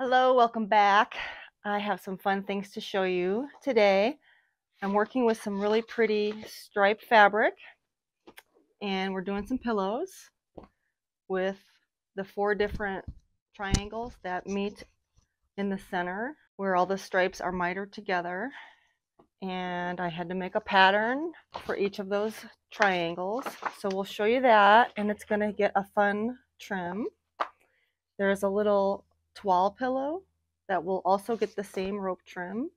Hello, welcome back. I have some fun things to show you today. I'm working with some really pretty striped fabric, and we're doing some pillows with the 4 different triangles that meet in the center where all the stripes are mitered together. And I had to make a pattern for each of those triangles. So we'll show you that, and it's going to get a fun trim. There's a little toile pillow that will also get the same rope trim.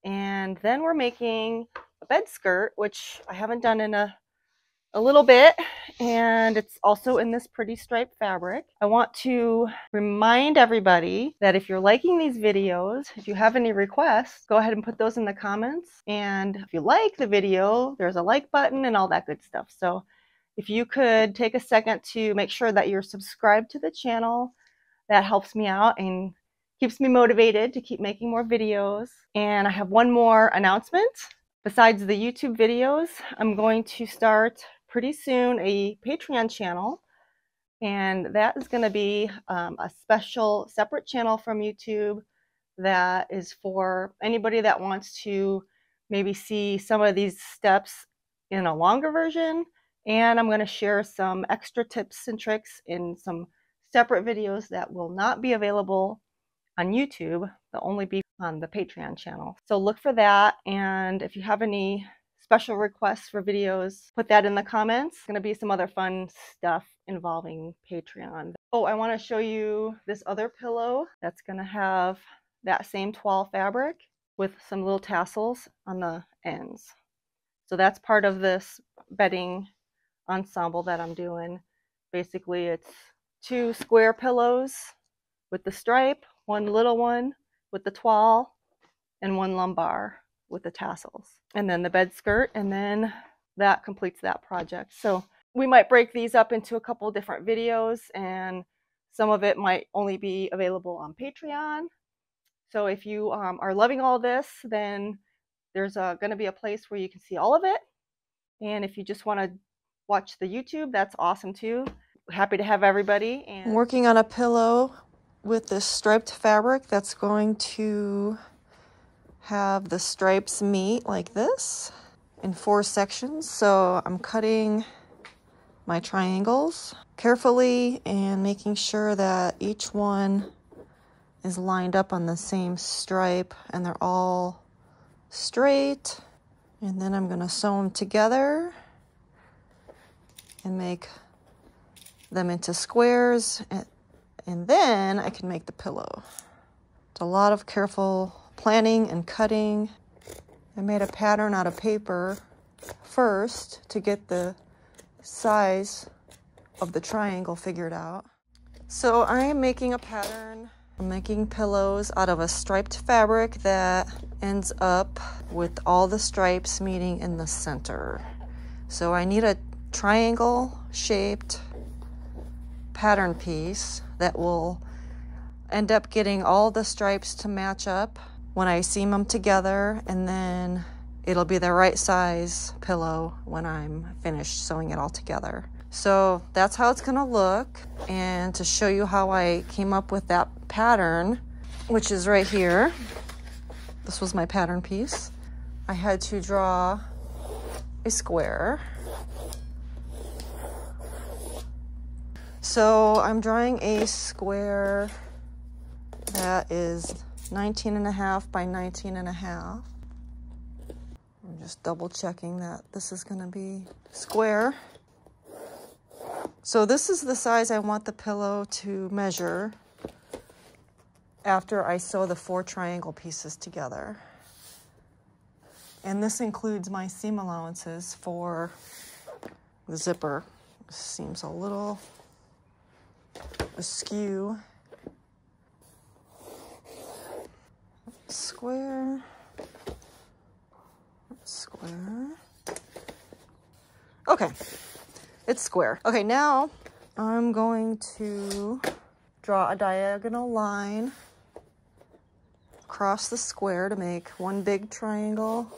And then we're making a bed skirt, which I haven't done in a little bit, and it's also in this pretty striped fabric. I want to remind everybody that if you're liking these videos, if you have any requests, go ahead and put those in the comments. And if you like the video, there's a like button and all that good stuff. So if you could take a second to make sure that you're subscribed to the channel, that helps me out and keeps me motivated to keep making more videos. And I have one more announcement. Besides the YouTube videos, I'm going to start pretty soon a Patreon channel, and that is going to be a special separate channel from YouTube that is for anybody that wants to maybe see some of these steps in a longer version. And I'm going to share some extra tips and tricks in some separate videos that will not be available on YouTube. They'll only be on the Patreon channel. So look for that. And if you have any special requests for videos, put that in the comments. It's going to be some other fun stuff involving Patreon. Oh, I want to show you this other pillow that's going to have that same toile fabric with some little tassels on the ends. So that's part of this bedding ensemble that I'm doing. Basically, it's 2 square pillows with the stripe, 1 little one with the toile, and 1 lumbar with the tassels. And then the bed skirt, and then that completes that project. So we might break these up into a couple different videos, and some of it might only be available on Patreon. So if you are loving all this, then there's going to be a place where you can see all of it. And if you just want to watch the YouTube, that's awesome too. Happy to have everybody. And I'm working on a pillow with this striped fabric that's going to have the stripes meet like this in 4 sections. So I'm cutting my triangles carefully and making sure that each one is lined up on the same stripe and they're all straight. And then I'm going to sew them together and make them into squares, and then I can make the pillow. It's a lot of careful planning and cutting. I made a pattern out of paper first to get the size of the triangle figured out. So I am making a pattern. I'm making pillows out of a striped fabric that ends up with all the stripes meeting in the center. So I need a triangle shaped pattern piece that will end up getting all the stripes to match up when I seam them together, and then it'll be the right size pillow when I'm finished sewing it all together. So that's how it's gonna look. And to show you how I came up with that pattern, which is right here, this was my pattern piece. I had to draw a square. So I'm drawing a square that is 19.5 by 19.5. I'm just double checking that this is going to be square. So this is the size I want the pillow to measure after I sew the 4 triangle pieces together. And this includes my seam allowances for the zipper. This seems a little askew. Square, square. Okay, it's square. Okay, now I'm going to draw a diagonal line across the square to make one big triangle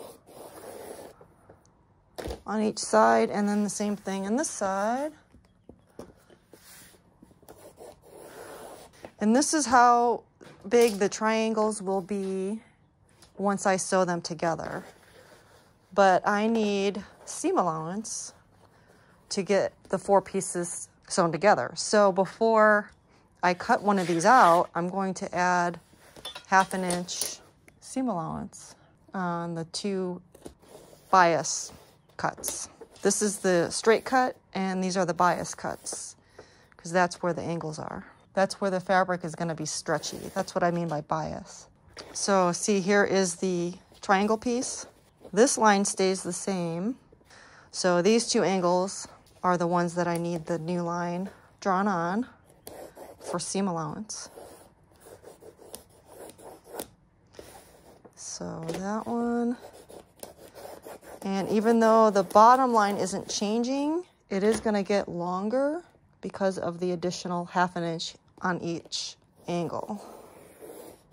on each side, and then the same thing on this side. And this is how big the triangles will be once I sew them together. But I need seam allowance to get the 4 pieces sewn together. So before I cut one of these out, I'm going to add 1/2 inch seam allowance on the 2 bias cuts. This is the straight cut and these are the bias cuts because that's where the angles are. That's where the fabric is going to be stretchy. That's what I mean by bias. So see, here is the triangle piece. This line stays the same. So these 2 angles are the ones that I need the new line drawn on for seam allowance. So that one. And even though the bottom line isn't changing, it is going to get longer because of the additional 1/2 inch on each angle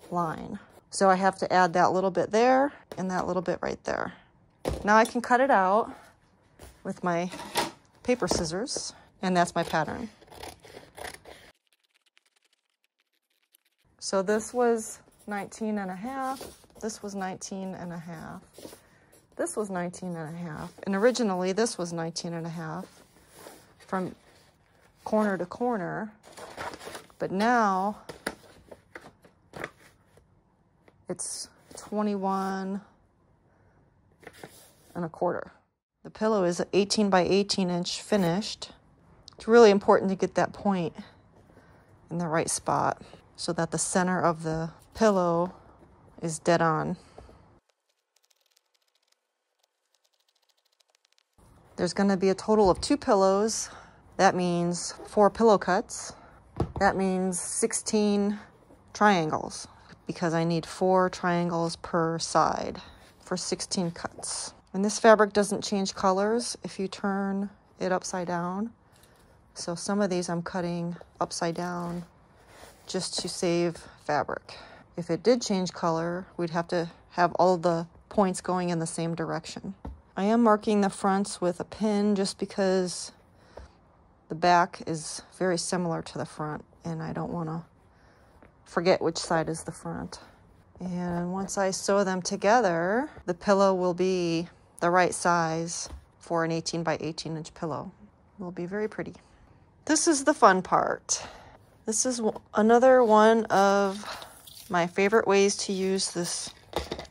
line. So I have to add that little bit there and that little bit right there. Now I can cut it out with my paper scissors, and that's my pattern. So this was 19.5, this was 19.5, this was 19.5, and originally this was 19.5 from corner to corner, but now it's 21.25. The pillow is 18 by 18 inch finished. It's really important to get that point in the right spot so that the center of the pillow is dead on. There's going to be a total of 2 pillows. That means 4 pillow cuts. That means 16 triangles because I need 4 triangles per side for 16 cuts. And this fabric doesn't change colors if you turn it upside down. So some of these I'm cutting upside down just to save fabric. If it did change color, we'd have to have all the points going in the same direction. I am marking the fronts with a pin just because the back is very similar to the front and I don't want to forget which side is the front. And once I sew them together, the pillow will be the right size for an 18 by 18 inch pillow. It will be very pretty. This is the fun part. This is another one of my favorite ways to use this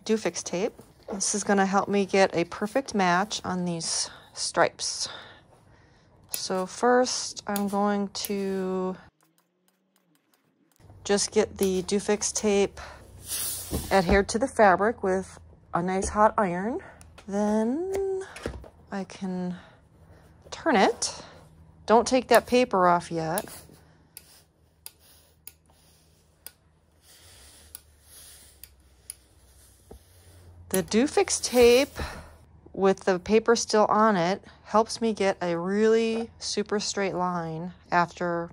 Dufix tape. This is going to help me get a perfect match on these stripes. So first I'm going to just get the Dufix tape adhered to the fabric with a nice hot iron. Then I can turn it. Don't take that paper off yet. The Dufix tape with the paper still on it helps me get a really super straight line after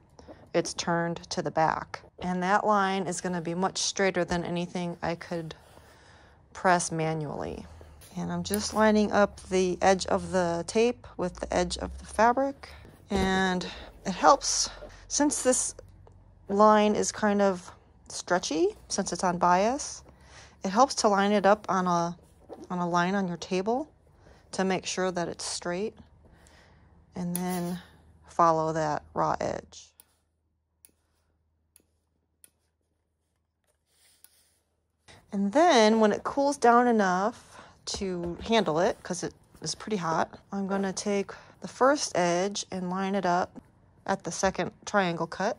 it's turned to the back. And that line is going to be much straighter than anything I could press manually. And I'm just lining up the edge of the tape with the edge of the fabric. And it helps, since this line is kind of stretchy, since it's on bias, it helps to line it up on a line on your table to make sure that it's straight. And then follow that raw edge. And then when it cools down enough to handle it, because it is pretty hot, I'm going to take the first edge and line it up at the second triangle cut.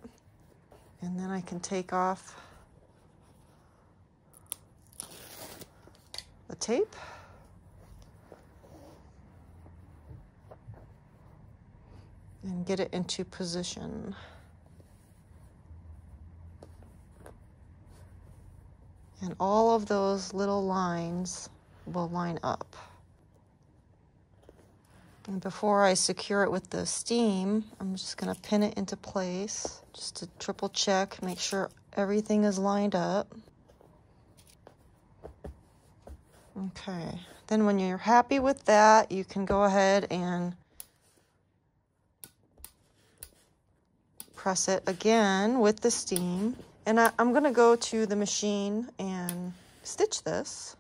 And then I can take off the tape. And get it into position. And all of those little lines will line up. And before I secure it with the steam, I'm just going to pin it into place just to triple check, make sure everything is lined up. Okay, then when you're happy with that, you can go ahead and press it again with the steam And I'm gonna go to the machine and stitch this.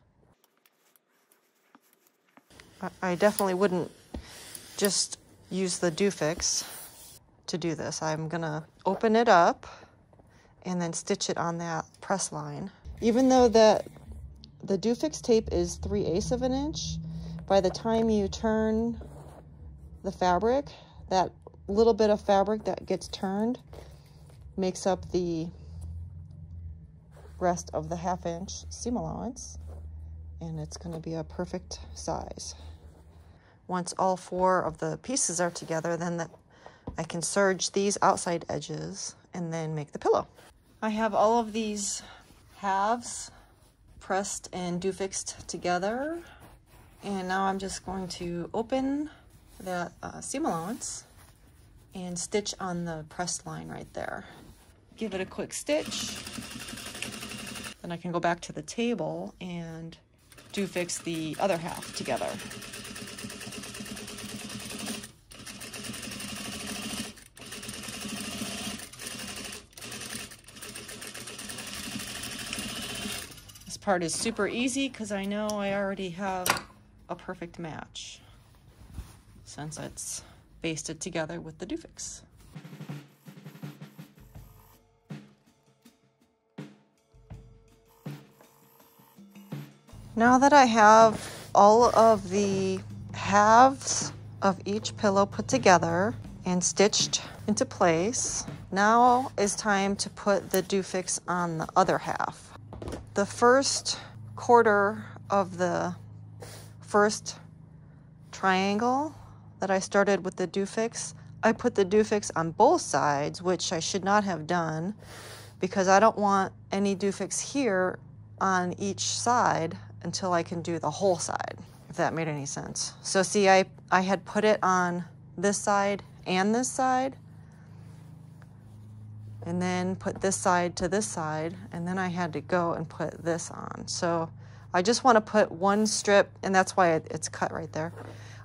I definitely wouldn't just use the Dufix to do this. I'm gonna open it up and then stitch it on that press line. Even though the Dufix tape is 3/8 of an inch, by the time you turn the fabric, that little bit of fabric that gets turned makes up the rest of the 1/2 inch seam allowance, and it's going to be a perfect size. Once all 4 of the pieces are together, then I can serge these outside edges and then make the pillow. I have all of these halves pressed and Dufixed together, and now I'm just going to open that seam allowance and stitch on the pressed line right there. Give it a quick stitch. Then I can go back to the table and Dufix the other half together. This part is super easy because I know I already have a perfect match since it's basted together with the Dufix. Now that I have all of the halves of each pillow put together and stitched into place, now is time to put the Dufix on the other half. The first quarter of the first triangle that I started with the Dufix, I put the Dufix on both sides, which I should not have done because I don't want any Dufix here on each side until I can do the whole side, if that made any sense. So see, I had put it on this side and this side, and then put this side to this side, and then I had to go and put this on. So I just want to put one strip, and that's why it's cut right there.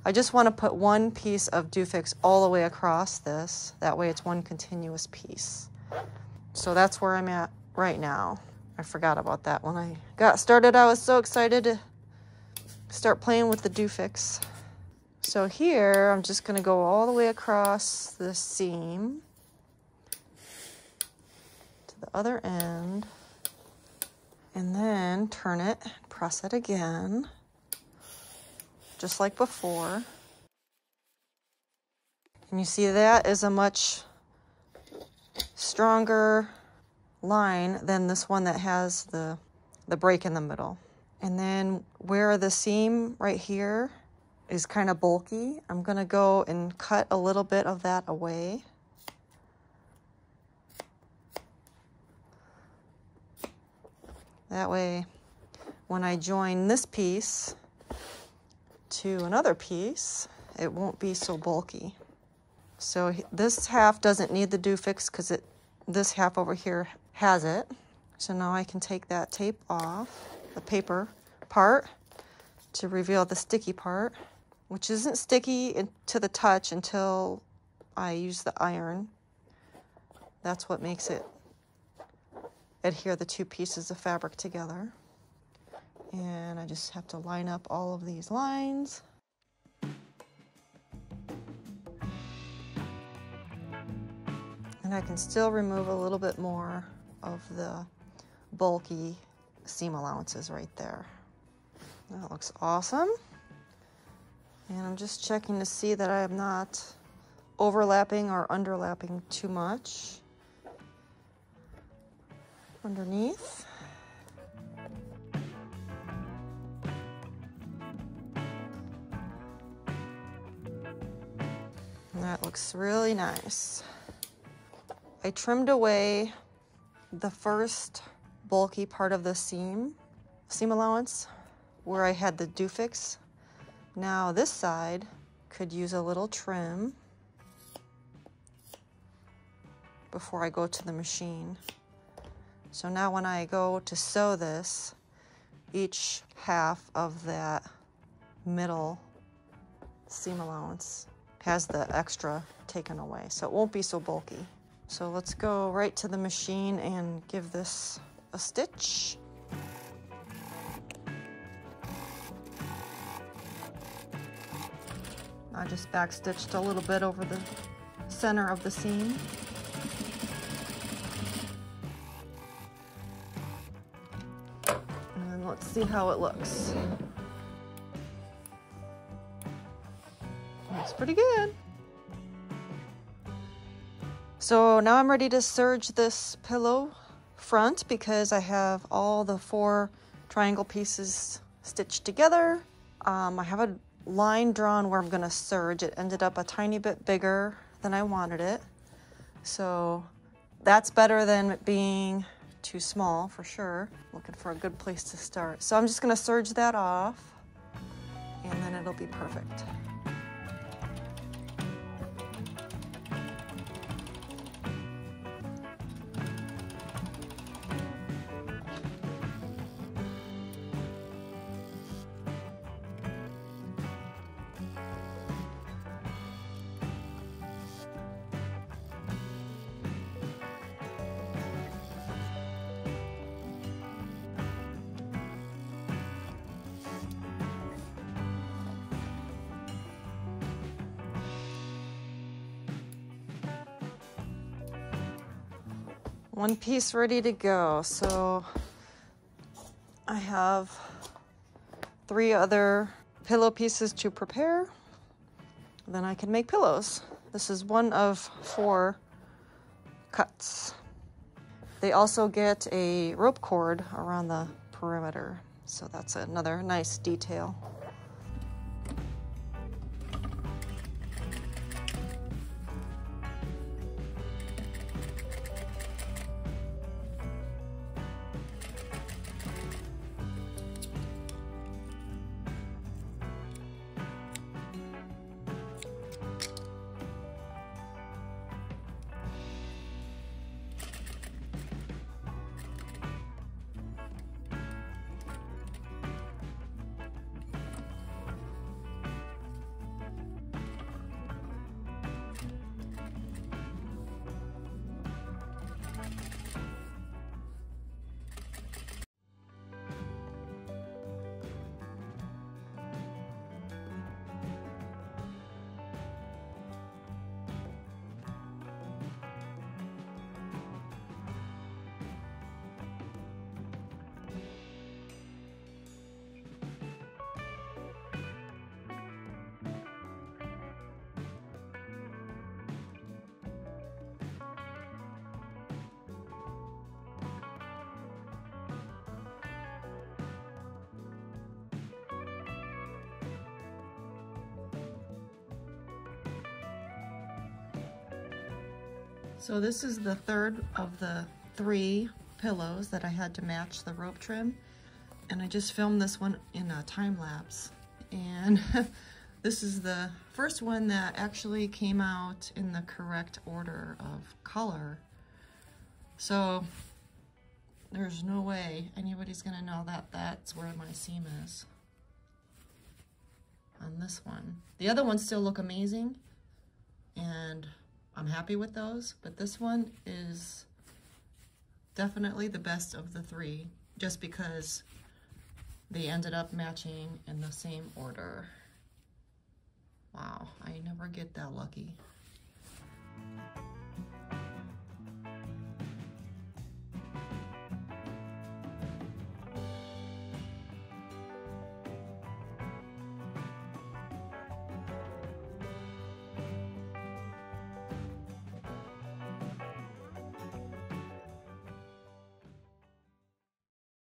I just want to put one piece of Dufix all the way across this. That way it's one continuous piece. So that's where I'm at right now. I forgot about that when I got started. I was so excited to start playing with the Dufix. So here, I'm just going to go all the way across the seam to the other end, and then turn it, press it again, just like before. And you see that is a much stronger line than this one that has the break in the middle. And then where the seam right here is kind of bulky, I'm going to go and cut a little bit of that away. That way, when I join this piece to another piece, it won't be so bulky. So this half doesn't need the Dufix because this half over here has it. So now I can take that tape off, the paper part, to reveal the sticky part, which isn't sticky to the touch until I use the iron. That's what makes it adhere the 2 pieces of fabric together. And I just have to line up all of these lines. And I can still remove a little bit more of the bulky seam allowances right there. That looks awesome. And I'm just checking to see that I am not overlapping or underlapping too much underneath. And that looks really nice. I trimmed away the first bulky part of the seam allowance where I had the Dufix. Now this side could use a little trim before I go to the machine. So now when I go to sew this, each half of that middle seam allowance has the extra taken away, so it won't be so bulky. So let's go right to the machine and give this a stitch. I just backstitched a little bit over the center of the seam. And then let's see how it looks. Looks pretty good. So now I'm ready to serge this pillow front because I have all the 4 triangle pieces stitched together. I have a line drawn where I'm going to serge. It ended up a tiny bit bigger than I wanted it. So that's better than it being too small for sure. Looking for a good place to start. So I'm just going to serge that off and then it'll be perfect. One piece ready to go. So I have 3 other pillow pieces to prepare. Then I can make pillows. This is one of 4 cuts. They also get a rope cord around the perimeter. So that's another nice detail. So this is the 3rd of the 3 pillows that I had to match the rope trim. And I just filmed this one in a time lapse. And this is the first one that actually came out in the correct order of color. So there's no way anybody's gonna know that that's where my seam is on this one. The other ones still look amazing and I'm happy with those, but this one is definitely the best of the 3 just because they ended up matching in the same order. Wow, I never get that lucky.